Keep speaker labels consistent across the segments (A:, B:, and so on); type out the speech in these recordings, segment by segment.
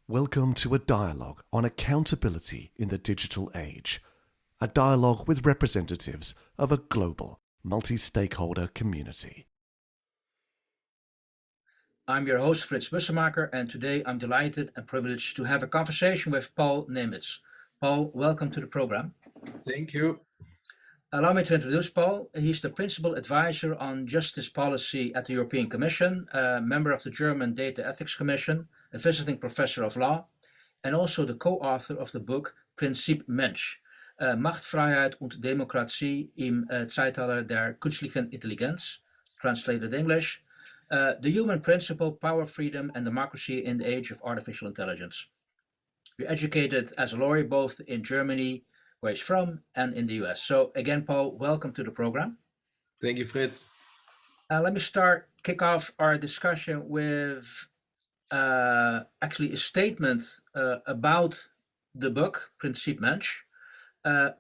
A: Welcome to a dialogue on accountability in the digital age. A dialogue with representatives of a global, multi-stakeholder community.
B: I'm your host, Frits Bussemaker, and today I'm delighted and privileged to have a conversation with Paul Nemitz. Paul, welcome to the program.
C: Thank you.
B: Allow me to introduce Paul. He's the Principal Advisor on Justice Policy at the European Commission, a member of the German Data Ethics Commission, a visiting professor of law, and also the co-author of the book Prinzip Mensch, Macht, Freiheit und Demokratie im Zeitalter der künstlichen Intelligenz, translated English, the human principle, power, freedom, and democracy in the age of artificial intelligence. You're educated as a lawyer both in Germany, where he's from, and in the US. So again, Paul, welcome to the program.
C: Thank you, Fritz.
B: Let me kick off our discussion with actually a statement about the book, Prinzip Mensch.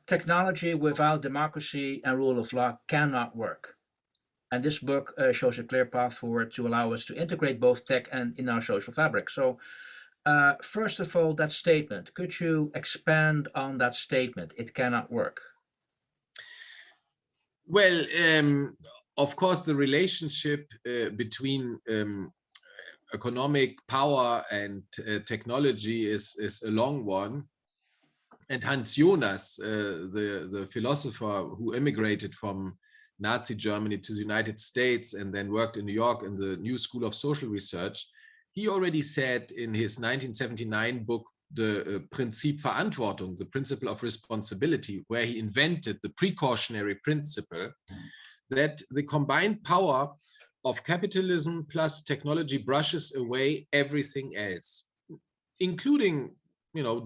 B: Technology without democracy and rule of law cannot work. And this book shows a clear path forward to allow us to integrate both tech and in our social fabric. So first of all, that statement, could you expand on that statement? It cannot work.
C: Well, of course, the relationship between economic power and technology is a long one. And Hans Jonas, the philosopher who immigrated from Nazi Germany to the United States and then worked in New York in the New School of Social Research, he already said in his 1979 book, the Prinzip Verantwortung, the principle of responsibility, where he invented the precautionary principle, that the combined power of capitalism plus technology brushes away everything else, including,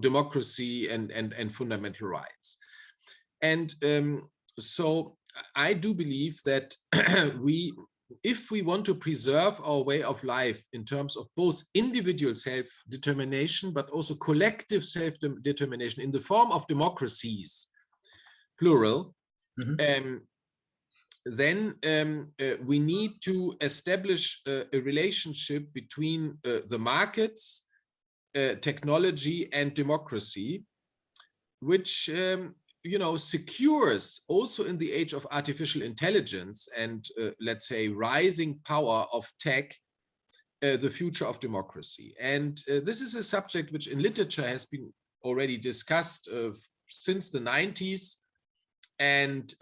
C: democracy and fundamental rights. And so I do believe that if we want to preserve our way of life in terms of both individual self-determination, but also collective self-determination in the form of democracies, plural, then we need to establish a relationship between the markets, technology, and democracy, which secures also in the age of artificial intelligence and let's say rising power of tech, the future of democracy. And this is a subject which in literature has been already discussed since the 90s. And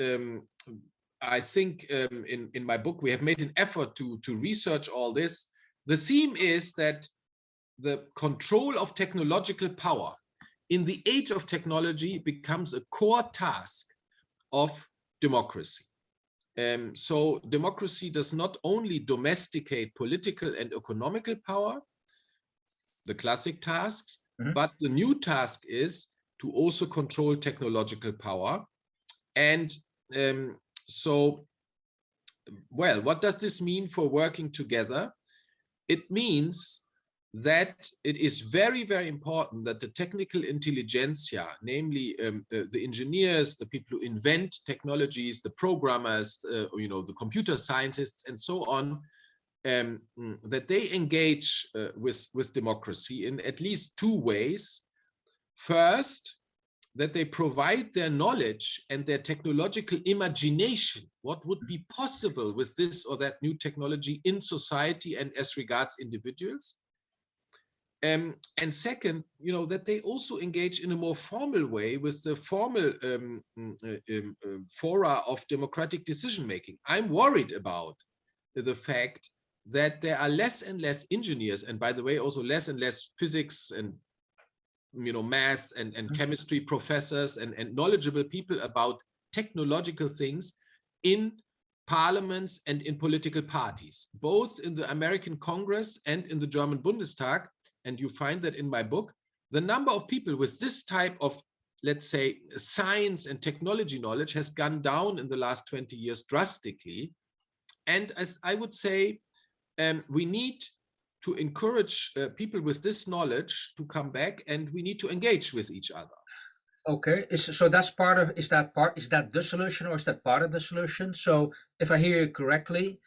C: I think in my book, we have made an effort to research all this. The theme is that the control of technological power in the age of technology becomes a core task of democracy. So democracy does not only domesticate political and economical power, the classic tasks, but the new task is to also control technological power. And so, well, what does this mean for working together? It means that it is very, very important that the technical intelligentsia, namely the engineers, the people who invent technologies, the programmers, the computer scientists, and so on, that they engage with democracy in at least two ways. First, that they provide their knowledge and their technological imagination, what would be possible with this or that new technology in society and as regards individuals. And second, that they also engage in a more formal way with the formal fora of democratic decision-making. I'm worried about the fact that there are less and less engineers, and by the way, also less and less physics and math and chemistry professors and knowledgeable people about technological things in parliaments and in political parties, both in the American Congress and in the German Bundestag. And you find that in my book, the number of people with this type of, let's say, science and technology knowledge has gone down in the last 20 years drastically. And as I would say, we need to encourage people with this knowledge to come back, and we need to engage with each other.
B: Okay, so that's part of, is that the solution, or is that part of the solution? So if I hear you correctly,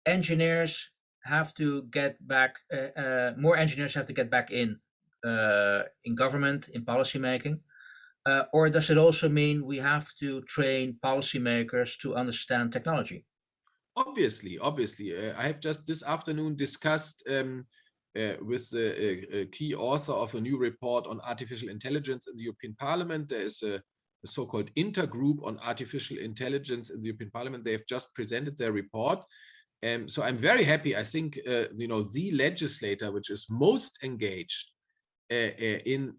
B: engineers have to get back, more engineers have to get back in in government, in policymaking? Or does it also mean we have to train policymakers to understand technology?
C: Obviously. I have just this afternoon discussed with the key author of a new report on artificial intelligence in the European Parliament. There is a so-called intergroup on artificial intelligence in the European Parliament. They have just presented their report. So I'm very happy. I think the legislator which is most engaged in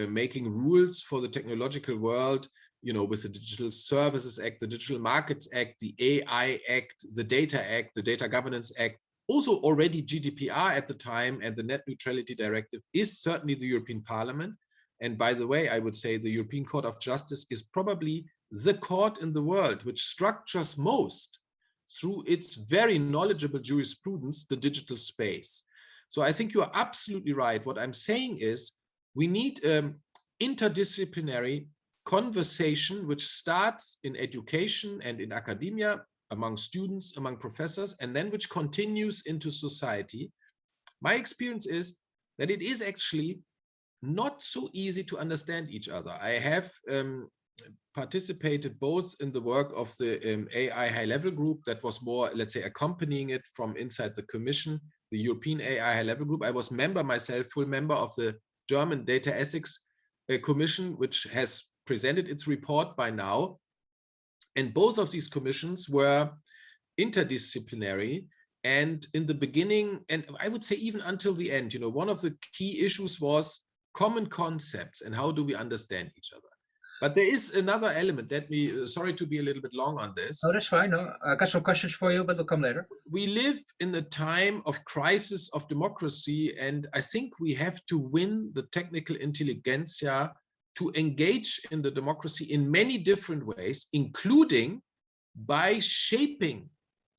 C: making rules for the technological world, with the Digital Services Act, the Digital Markets Act, the AI Act, the Data Act, the Data Governance Act, also already GDPR at the time, and the Net Neutrality Directive is certainly the European Parliament. And by the way, I would say the European Court of Justice is probably the court in the world which structures most, through its very knowledgeable jurisprudence, the digital space. So I think you are absolutely right. What I'm saying is we need interdisciplinary conversation which starts in education and in academia, among students, among professors, and then which continues into society. My experience is that it is actually not so easy to understand each other. I have participated both in the work of the AI high-level group that was more, let's say, accompanying it from inside the Commission, the European AI high-level group. I was full member of the German Data Ethics Commission, which has presented its report by now. And both of these commissions were interdisciplinary. And in the beginning, and I would say even until the end, one of the key issues was common concepts and how do we understand each other. But there is another element. Sorry to be a little bit long on this.
B: Oh, that's fine. No, I got some questions for you, but they'll come later.
C: We live in a time of crisis of democracy, and I think we have to win the technical intelligentsia to engage in the democracy in many different ways, including by shaping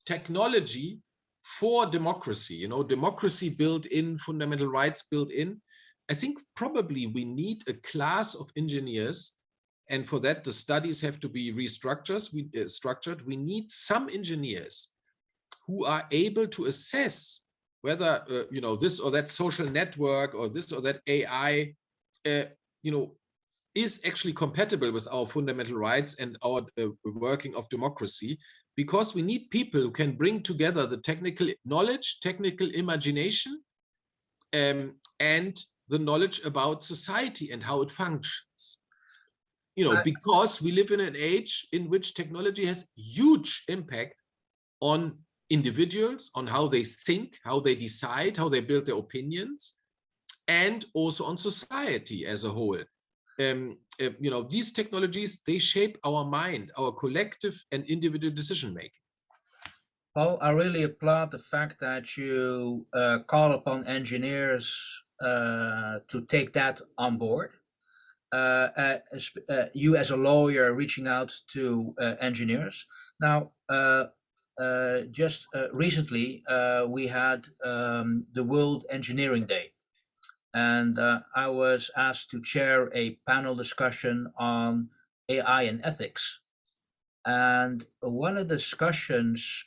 C: technology for democracy, democracy built in, fundamental rights built in. I think probably we need a class of engineers, and for that the studies have to be structured. We need some engineers who are able to assess whether this or that social network or this or that AI is actually compatible with our fundamental rights and our working of democracy, because we need people who can bring together the technical knowledge, technical imagination, and the knowledge about society and how it functions. Because we live in an age in which technology has huge impact on individuals, on how they think, how they decide, how they build their opinions, and also on society as a whole. These technologies, they shape our mind, our collective and individual decision making.
B: Well, I really applaud the fact that you call upon engineers to take that on board. You as a lawyer reaching out to engineers. Now, just recently, we had the World Engineering Day. And I was asked to chair a panel discussion on AI and ethics. And one of the discussions,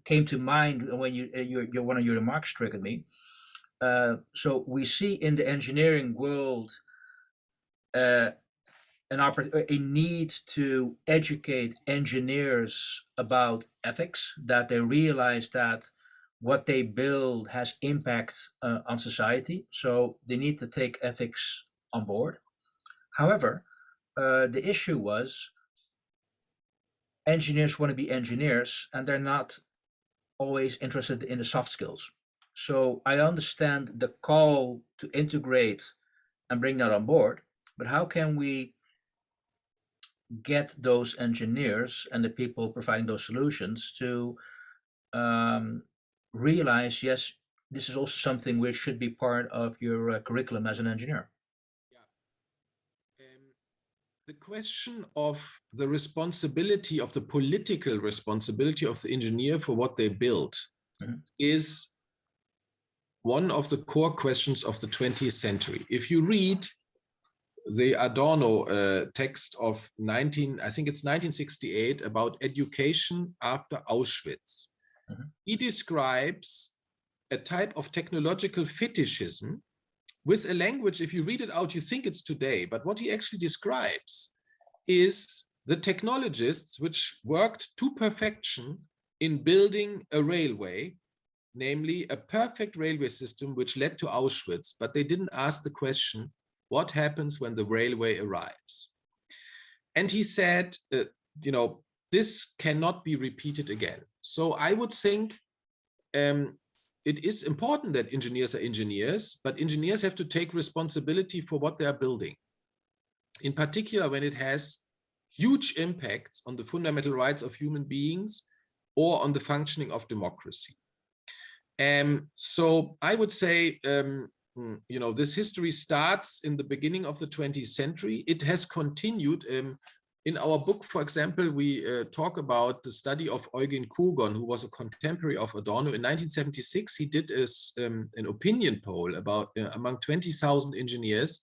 B: came to mind when one of your remarks triggered me. So we see in the engineering world a need to educate engineers about ethics, that they realize that what they build has impact on society, so they need to take ethics on board. However, the issue was engineers want to be engineers and they're not always interested in the soft skills. So I understand the call to integrate and bring that on board, but how can we get those engineers and the people providing those solutions to realize, yes, this is also something which should be part of your curriculum as an engineer?
C: Yeah. The question of the responsibility, of the political responsibility of the engineer for what they build is one of the core questions of the 20th century. If you read the Adorno text of 1968 about education after Auschwitz, he describes a type of technological fetishism with a language, if you read it out, you think it's today, but what he actually describes is the technologists which worked to perfection in building a railway, namely a perfect railway system which led to Auschwitz, but they didn't ask the question, what happens when the railway arrives? And he said, this cannot be repeated again. So I would think it is important that engineers are engineers, but engineers have to take responsibility for what they are building. In particular, when it has huge impacts on the fundamental rights of human beings or on the functioning of democracy. So I would say, this history starts in the beginning of the 20th century. It has continued. In our book, for example, we talk about the study of Eugen Kogon, who was a contemporary of Adorno. In 1976, he did an opinion poll about among 20,000 engineers,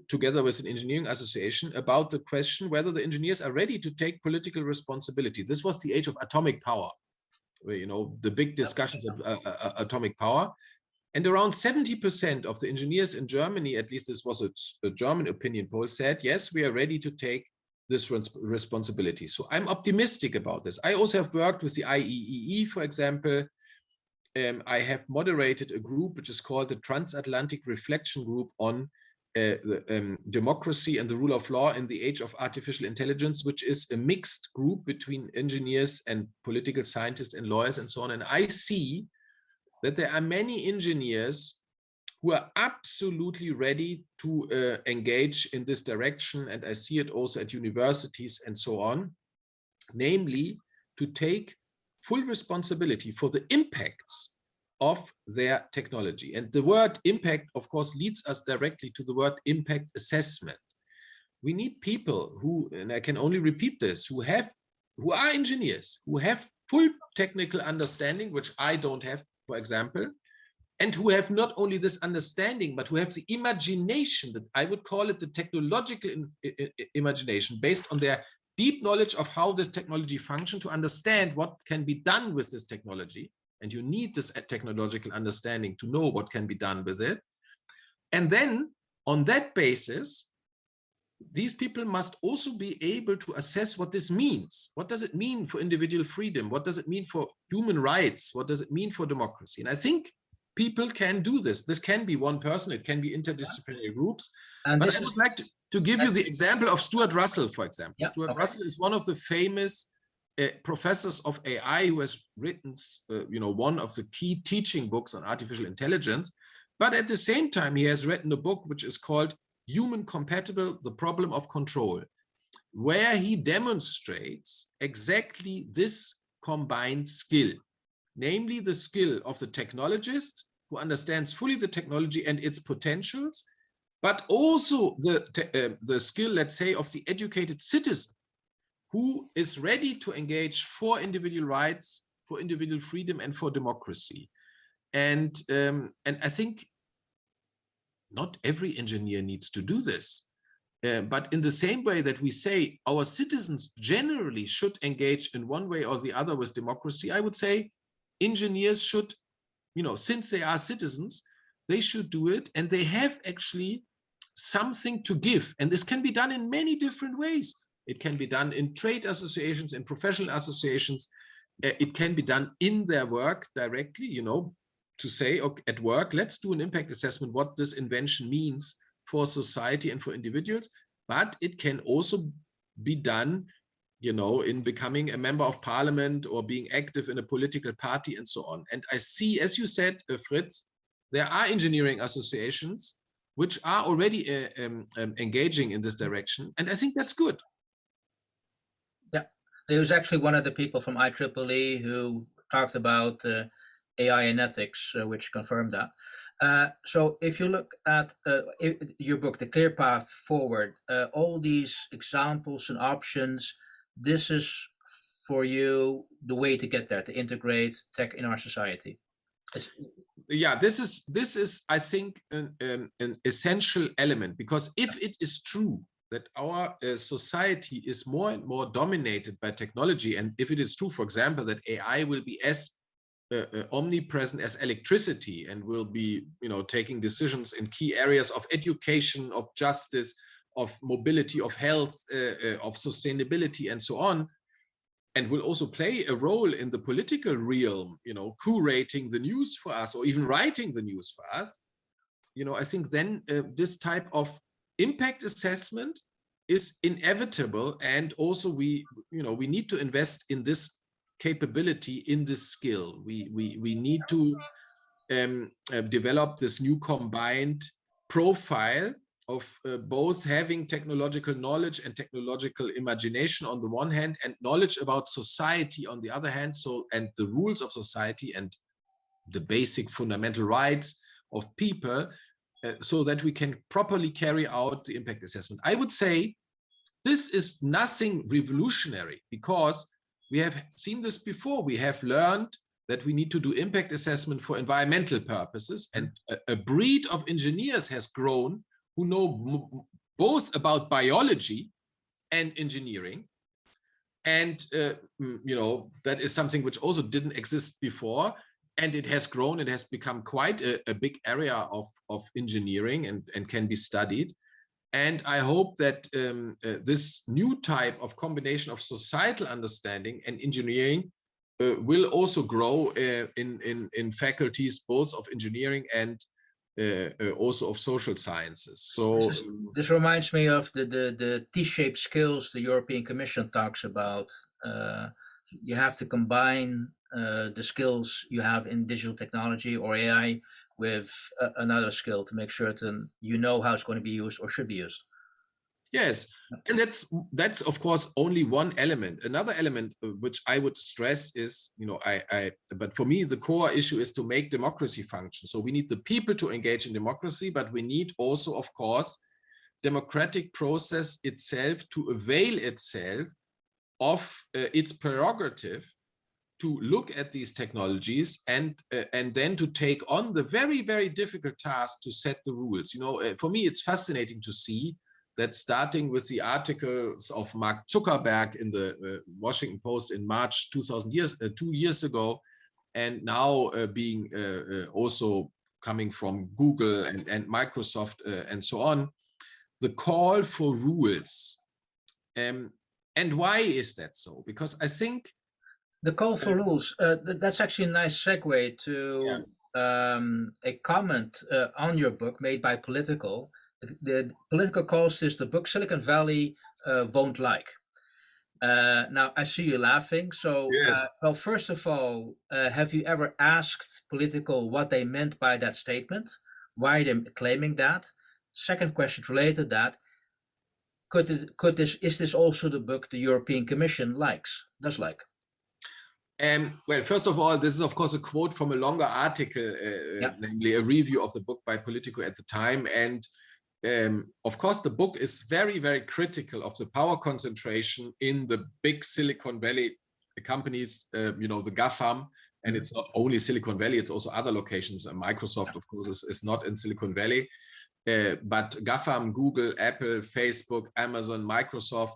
C: together with an engineering association, about the question whether the engineers are ready to take political responsibility. This was the age of atomic power, where, the big discussions of atomic power. And around 70% of the engineers in Germany, at least this was a German opinion poll, said, yes, we are ready to take this responsibility. So I'm optimistic about this. I also have worked with the IEEE, for example. I have moderated a group which is called the Transatlantic Reflection Group on democracy and the rule of law in the age of artificial intelligence, which is a mixed group between engineers and political scientists and lawyers and so on. And I see that there are many engineers who are absolutely ready to engage in this direction. And I see it also at universities and so on, namely to take full responsibility for the impacts of their technology. And the word impact, of course, leads us directly to the word impact assessment. We need people who, and I can only repeat this, who are engineers, who have full technical understanding, which I don't have, for example, and who have not only this understanding, but who have the imagination, that I would call it the technological imagination, based on their deep knowledge of how this technology functions, to understand what can be done with this technology. And you need this technological understanding to know what can be done with it. And then on that basis, these people must also be able to assess what this means. What does it mean for individual freedom? What does it mean for human rights? What does it mean for democracy? And I think people can do this. This can be one person, it can be interdisciplinary groups. And but I would like to give you the example of Stuart Russell, for example. Yeah, Stuart Russell is one of the famous professors of AI who has written, one of the key teaching books on artificial intelligence. But at the same time, he has written a book which is called Human Compatible, The Problem of Control, where he demonstrates exactly this combined skill, namely the skill of the technologist who understands fully the technology and its potentials, but also the skill, let's say, of the educated citizen who is ready to engage for individual rights, for individual freedom, and for democracy. And I think not every engineer needs to do this. But in the same way that we say our citizens generally should engage in one way or the other with democracy, I would say engineers should, since they are citizens, they should do it, and they have actually something to give. And this can be done in many different ways. It can be done in trade associations, in professional associations. It can be done in their work directly, to say, okay, at work, let's do an impact assessment, what this invention means for society and for individuals. But it can also be done, in becoming a member of parliament or being active in a political party and so on. And I see, as you said, Fritz, there are engineering associations which are already engaging in this direction. And I think that's good.
B: Yeah, there was actually one of the people from I4ADA who talked about AI and ethics, which confirmed that. So if you look at your book, The Clear Path Forward, all these examples and options, this is for you the way to get there, to integrate tech in our society.
C: Yeah, this is I think an essential element, because if it is true that our society is more and more dominated by technology, and if it is true, for example, that AI will be as omnipresent as electricity and will be, taking decisions in key areas of education, of justice, of mobility, of health, of sustainability, and so on, and will also play a role in the political realm, curating the news for us or even writing the news for us, I think then this type of impact assessment is inevitable. And also we need to invest in this capability, in this skill. We need to develop this new combined profile of both having technological knowledge and technological imagination on the one hand, and knowledge about society on the other hand, and the rules of society and the basic fundamental rights of people, so that we can properly carry out the impact assessment. I would say this is nothing revolutionary, because we have seen this before. We have learned that we need to do impact assessment for environmental purposes, and a breed of engineers has grown who know both about biology and engineering. And, that is something which also didn't exist before. And it has grown, it has become quite a big area of engineering and can be studied. And I hope that this new type of combination of societal understanding and engineering will also grow in faculties, both of engineering and also of social sciences. So
B: this reminds me of the T-shaped skills the European Commission talks about. You have to combine the skills you have in digital technology or AI with another skill to make certain how it's going to be used or should be used.
C: Yes, and that's of course only one element. Another element which I would stress is, but for me the core issue is to make democracy function. So we need the people to engage in democracy, but we need also, of course, democratic process itself to avail itself of its prerogative to look at these technologies and then to take on the very, very difficult task to set the rules. For me, it's fascinating to see that, starting with the articles of Mark Zuckerberg in the Washington Post in March 2 years ago, and now being also coming from Google and Microsoft and so on, the call for rules. And why is that so? Because I think
B: the call for rules, that's actually a nice segue to a comment on your book made by Political. The Political calls this the book Silicon Valley won't like. Now, I see you laughing. So,
C: yes.
B: Well, first of all, have you ever asked Political what they meant by that statement? Why they're claiming that? Second question related to that. Is this also the book the European Commission does like?
C: Well, first of all, this is of course a quote from a longer article, namely a review of the book by Politico at the time. And of course, the book is very, very critical of the power concentration in the big Silicon Valley companies, the GAFAM. And it's not only Silicon Valley, it's also other locations. Microsoft, of course, is not in Silicon Valley. But GAFAM, Google, Apple, Facebook, Amazon, Microsoft,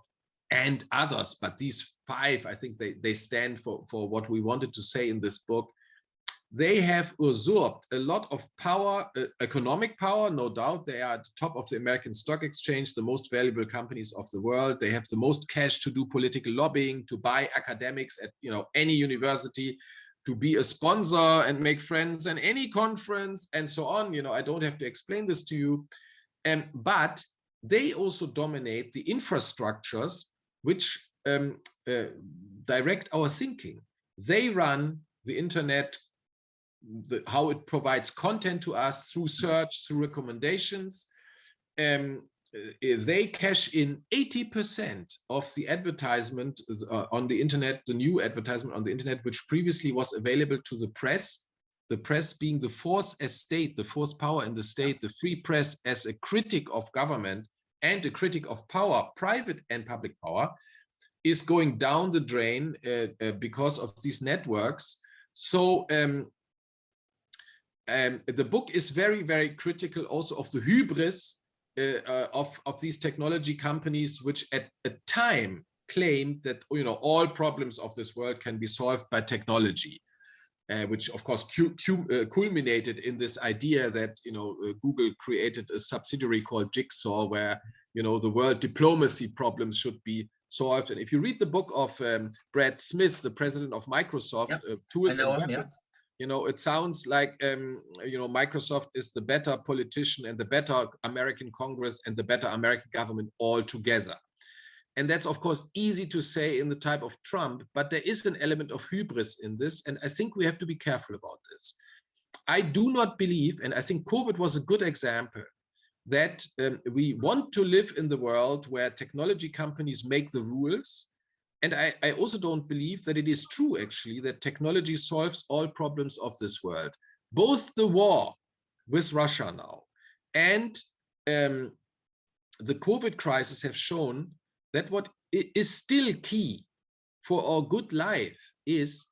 C: and others. But these five, I think they stand for what we wanted to say in this book. They have usurped a lot of power, economic power, no doubt. They are at the top of the American Stock Exchange, the most valuable companies of the world. They have the most cash to do political lobbying, to buy academics at any university, to be a sponsor and make friends in any conference and so on. I don't have to explain this to you. But they also dominate the infrastructures which direct our thinking. They run the internet, how it provides content to us through search, through recommendations. They cash in 80% of the advertisement on the internet, the new advertisement on the internet, which previously was available to the press being the fourth estate, the fourth power in the state, the free press as a critic of government and a critic of power, private and public power, is going down the drain because of these networks. So the book is very, very critical also of the hubris of these technology companies, which at a time claimed that all problems of this world can be solved by technology. which of course culminated in this idea that Google created a subsidiary called Jigsaw, where the world diplomacy problems should be solved. And if you read the book of Brad Smith, the president of Microsoft,
B: Yep.
C: Tools and
B: him,
C: Weapons, it sounds like Microsoft is the better politician and the better American Congress and the better American government all together. And that's, of course, easy to say in the type of Trump, but there is an element of hubris in this. And I think we have to be careful about this. I do not believe, and I think COVID was a good example, that we want to live in the world where technology companies make the rules. And I also don't believe that it is true, actually, that technology solves all problems of this world. Both the war with Russia now and the COVID crisis have shown that what is still key for our good life is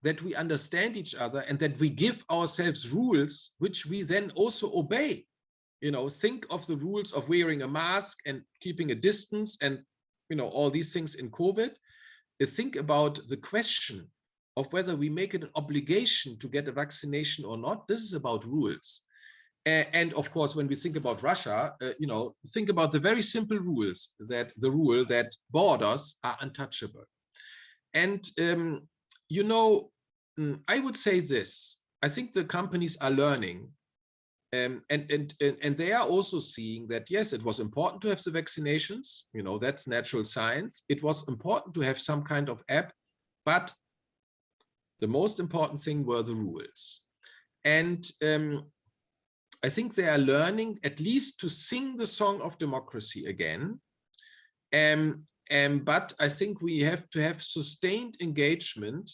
C: that we understand each other and that we give ourselves rules which we then also obey. Think of the rules of wearing a mask and keeping a distance and all these things in COVID. Think about the question of whether we make it an obligation to get a vaccination or not. This is about rules. And of course, when we think about Russia, think about the very simple rules, that the rule that borders are untouchable. And, I would say this, I think the companies are learning and they are also seeing that, yes, it was important to have the vaccinations, that's natural science. It was important to have some kind of app, but the most important thing were the rules. And I think they are learning at least to sing the song of democracy again. But I think we have to have sustained engagement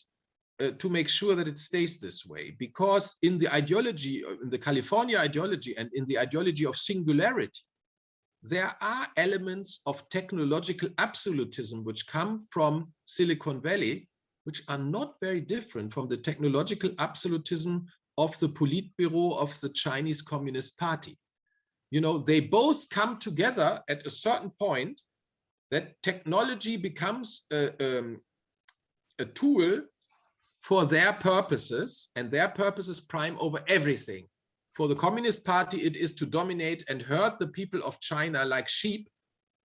C: to make sure that it stays this way, because in the ideology, in the California ideology and in the ideology of singularity, there are elements of technological absolutism which come from Silicon Valley, which are not very different from the technological absolutism of the Politburo of the Chinese Communist Party. They both come together at a certain point that technology becomes a tool for their purposes, and their purposes prime over everything. For the Communist Party, it is to dominate and herd the people of China like sheep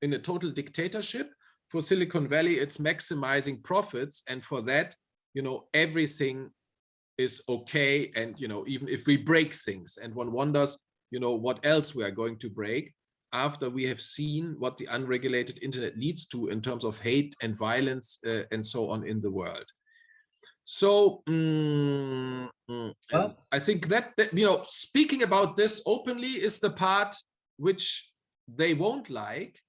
C: in a total dictatorship. For Silicon Valley, it's maximizing profits, and for that, everything is okay. And even if we break things, and one wonders what else we are going to break after we have seen what the unregulated internet leads to in terms of hate and violence and so on in the world. So I think that speaking about this openly is the part which they won't like.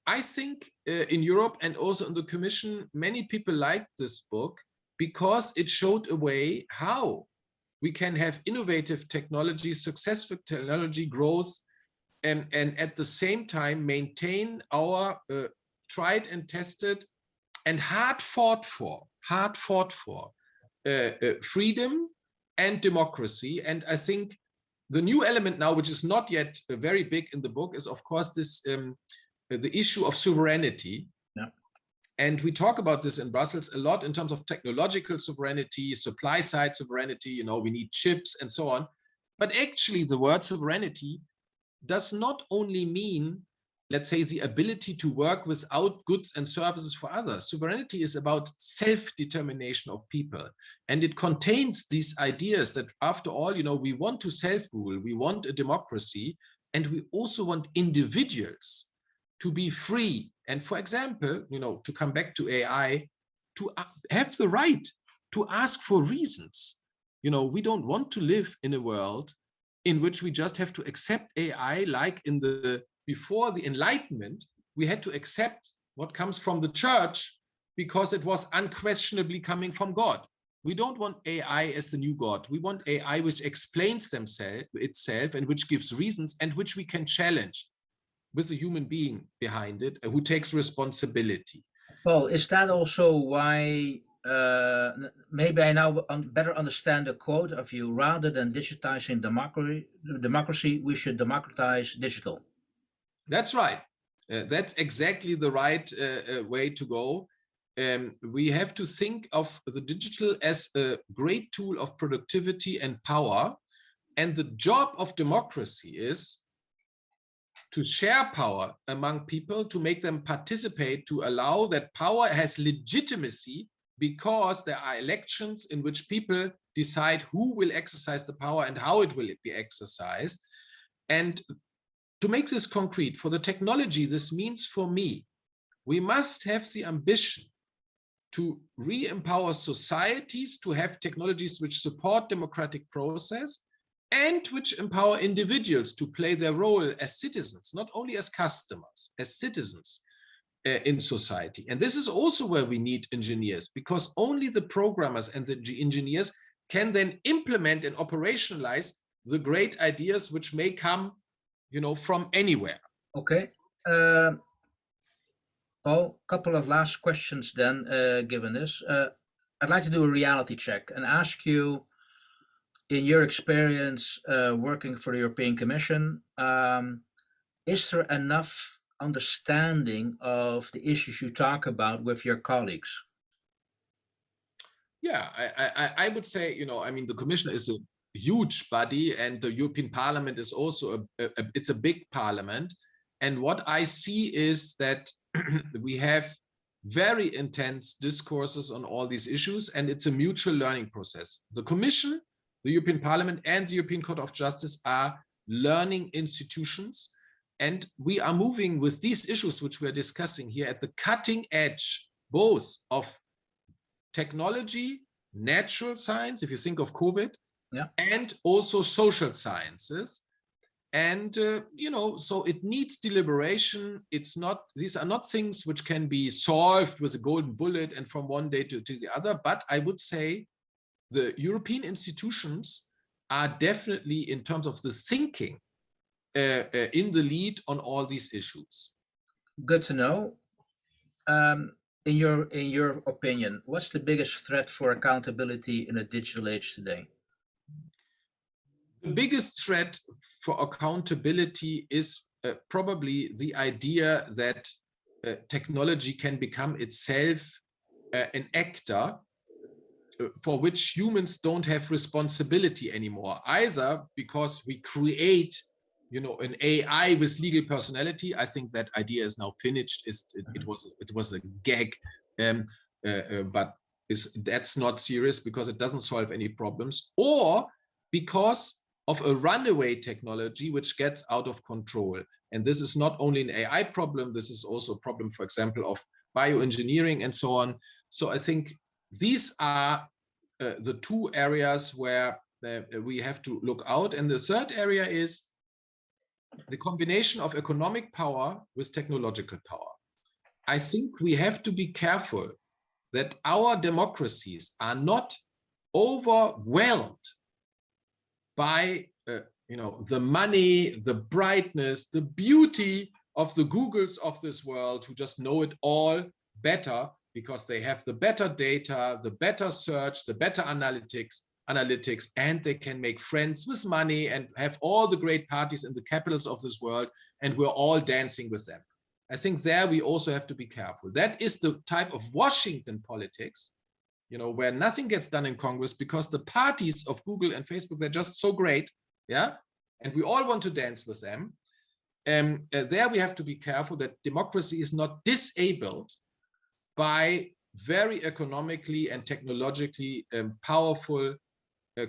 C: I think in Europe and also in the Commission, many people liked this book because it showed a way how we can have innovative technology, successful technology growth, and at the same time maintain our tried and tested and hard fought for freedom and democracy. And I think the new element now, which is not yet very big in the book, is of course this the issue of sovereignty.
B: Yeah.
C: And we talk about this in Brussels a lot in terms of technological sovereignty, supply side sovereignty, we need chips and so on. But actually the word sovereignty does not only mean, let's say, the ability to work without goods and services for others. Sovereignty is about self-determination of people. And it contains these ideas that, after all, we want to self-rule, we want a democracy, and we also want individuals to be free. And for example, to come back to AI, to have the right to ask for reasons. We don't want to live in a world in which we just have to accept AI like before the Enlightenment, we had to accept what comes from the church because it was unquestionably coming from God. We don't want AI as the new God. We want AI which explains itself and which gives reasons and which we can challenge with a human being behind it who takes responsibility.
B: Paul, is that also why maybe I now better understand the quote of you: rather than digitizing democracy, we should democratize digital?
C: That's right. That's exactly the right way to go. we have to think of the digital as a great tool of productivity and power. And the job of democracy is to share power among people, to make them participate, to allow that power has legitimacy, because there are elections in which people decide who will exercise the power and how it will be exercised. And to make this concrete, for the technology, this means for me, we must have the ambition to re-empower societies to have technologies which support democratic process and which empower individuals to play their role as citizens, not only as customers, as citizens in society. And this is also where we need engineers, because only the programmers and the engineers can then implement and operationalize the great ideas which may come, from anywhere.
B: Okay. Paul, a couple of last questions then, given this. I'd like to do a reality check and ask you, in your experience working for the European Commission, is there enough understanding of the issues you talk about with your colleagues?
C: Yeah, I would say, the Commission is a huge body, and the European Parliament is also it's a big parliament. And what I see is that we have very intense discourses on all these issues, and it's a mutual learning process. The Commission, the European Parliament, and the European Court of Justice are learning institutions, and we are moving with these issues which we're discussing here at the cutting edge, both of technology, natural science, if you think of COVID,
B: yeah,
C: and also social sciences. And, so it needs deliberation. These are not things which can be solved with a golden bullet and from one day to the other. But I would say the European institutions are definitely, in terms of the thinking, in the lead on all these issues.
B: Good to know. In your opinion, what's the biggest threat for accountability in a digital age today?
C: The biggest threat for accountability is probably the idea that technology can become itself an actor for which humans don't have responsibility anymore, either because we create, an AI with legal personality. I think that idea is now finished. It was a gag, but that's not serious because it doesn't solve any problems, or because of a runaway technology which gets out of control. And this is not only an AI problem, this is also a problem, for example, of bioengineering and so on. So I think these are the two areas where we have to look out. And the third area is the combination of economic power with technological power. I think we have to be careful that our democracies are not overwhelmed by the money, the brightness, the beauty of the Googles of this world, who just know it all better because they have the better data, the better search, the better analytics, and they can make friends with money and have all the great parties in the capitals of this world, and we're all dancing with them. I think there we also have to be careful. That is the type of Washington politics, where nothing gets done in Congress because the parties of Google and Facebook, they're just so great, yeah? And we all want to dance with them. There we have to be careful that democracy is not disabled by very economically and technologically powerful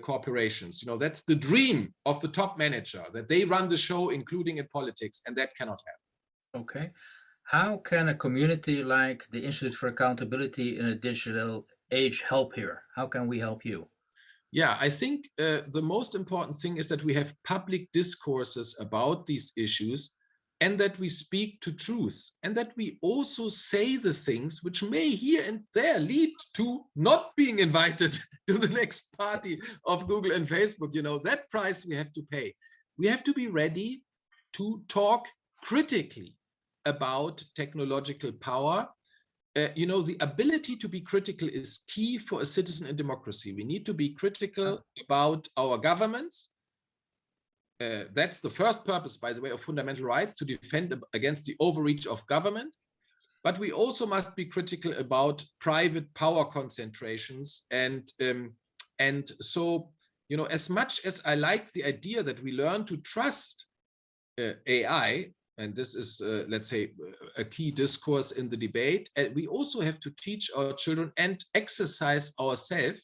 C: corporations. That's the dream of the top manager, that they run the show, including in politics, and that cannot happen.
B: Okay. How can a community like the Institute for Accountability in a Digital Age help here? How can we help you?
C: Yeah, I think the most important thing is that we have public discourses about these issues, and that we speak to truth, and that we also say the things which may here and there lead to not being invited to the next party of Google and Facebook. That price we have to pay. We have to be ready to talk critically about technological power. The ability to be critical is key for a citizen in democracy. We need to be critical about our governments. That's the first purpose, by the way, of fundamental rights, to defend against the overreach of government. But we also must be critical about private power concentrations. And so, you know, as much as I like the idea that we learn to trust AI, and this is, let's say, a key discourse in the debate, we also have to teach our children and exercise ourselves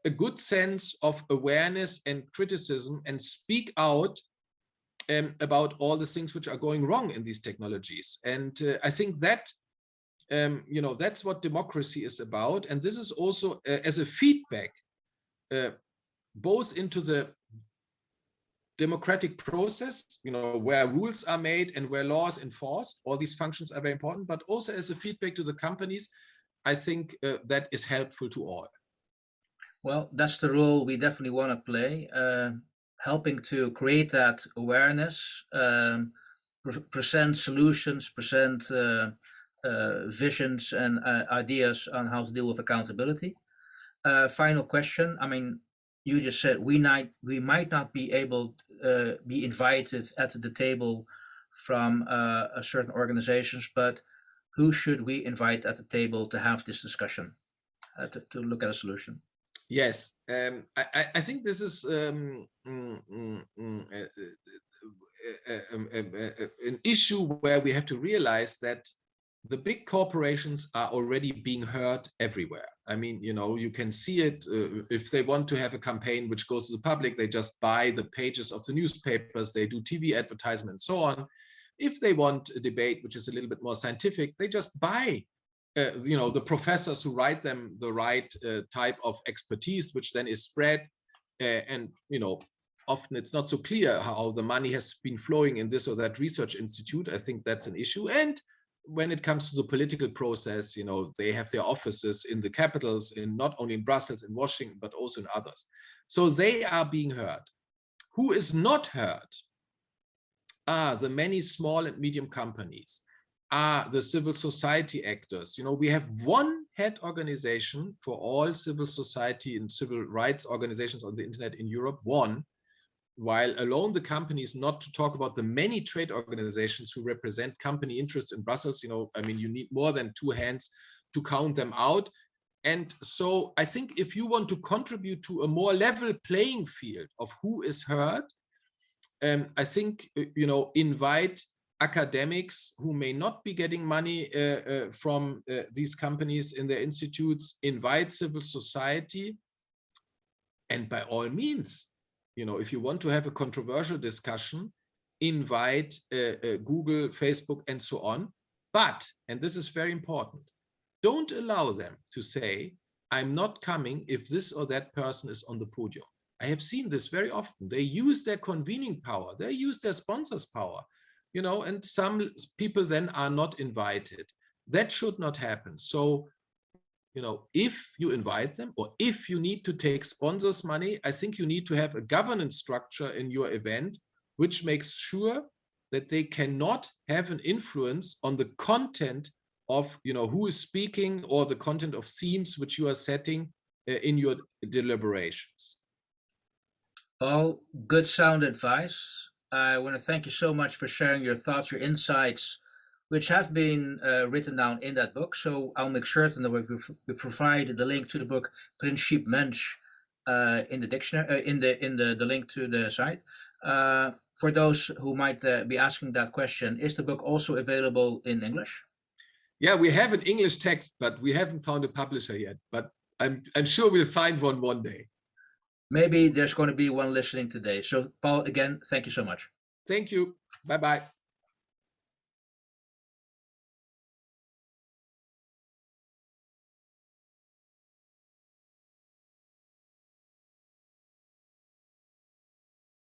C: a good sense of awareness and criticism, and speak out about all the things which are going wrong in these technologies. And I think that, you know, that's what democracy is about. And this is also as a feedback, both into the democratic process, you know, where rules are made and where laws enforced. All these functions are very important, but also as a feedback to the companies. I think that is helpful to all.
B: Well, that's the role we definitely want to play, helping to create that awareness, present solutions, present visions and ideas on how to deal with accountability. Final question. I mean, you just said we might not be able to be invited at the table from certain organizations, but who should we invite at the table to have this discussion, to look at a solution?
C: Yes, I think this is an issue where we have to realize that the big corporations are already being heard everywhere. I mean, you know, you can see it if they want to have a campaign which goes to the public, they just buy the pages of the newspapers, they do TV advertisements, and so on. If they want a debate which is a little bit more scientific, they just buy you know, the professors who write them the right type of expertise, which then is spread. And, you know, often it's not so clear how the money has been flowing in this or that research institute. I think that's an issue. And when it comes to the political process, you know, they have their offices in the capitals, in not only in Brussels, in Washington, but also in others. So they are being heard. Who is not heard are the many small and medium companies, are the civil society actors. You know, we have one head organization for all civil society and civil rights organizations on the internet in Europe, one, while alone the companies, not to talk about the many trade organizations who represent company interests in Brussels. You know, I mean, you need more than two hands to count them out. And so I think if you want to contribute to a more level playing field of who is heard, I think, you know, invite academics who may not be getting money from these companies in their institutes, invite civil society, and by all means, you know, if you want to have a controversial discussion, invite Google, Facebook, and so on. But, and this is very important, don't allow them to say, I'm not coming if this or that person is on the podium. I have seen this very often. They use their convening power, they use their sponsors' power, you know, and some people then are not invited. That should not happen. So, you know, if you invite them, or if you need to take sponsors' money, I think you need to have a governance structure in your event, which makes sure that they cannot have an influence on the content of, you know, who is speaking, or the content of themes which you are setting in your deliberations.
B: All good sound advice. I want to thank you so much for sharing your thoughts, your insights, which have been written down in that book. So I'll make certain that we provide the link to the book Principe Mensch in the dictionary, in the link to the site. For those who might be asking that question, is the book also available in English?
C: Yeah, we have an English text, but we haven't found a publisher yet. But I'm sure we'll find one day.
B: Maybe there's going to be one listening today. So Paul, again, thank you so much.
C: Thank you. Bye-bye.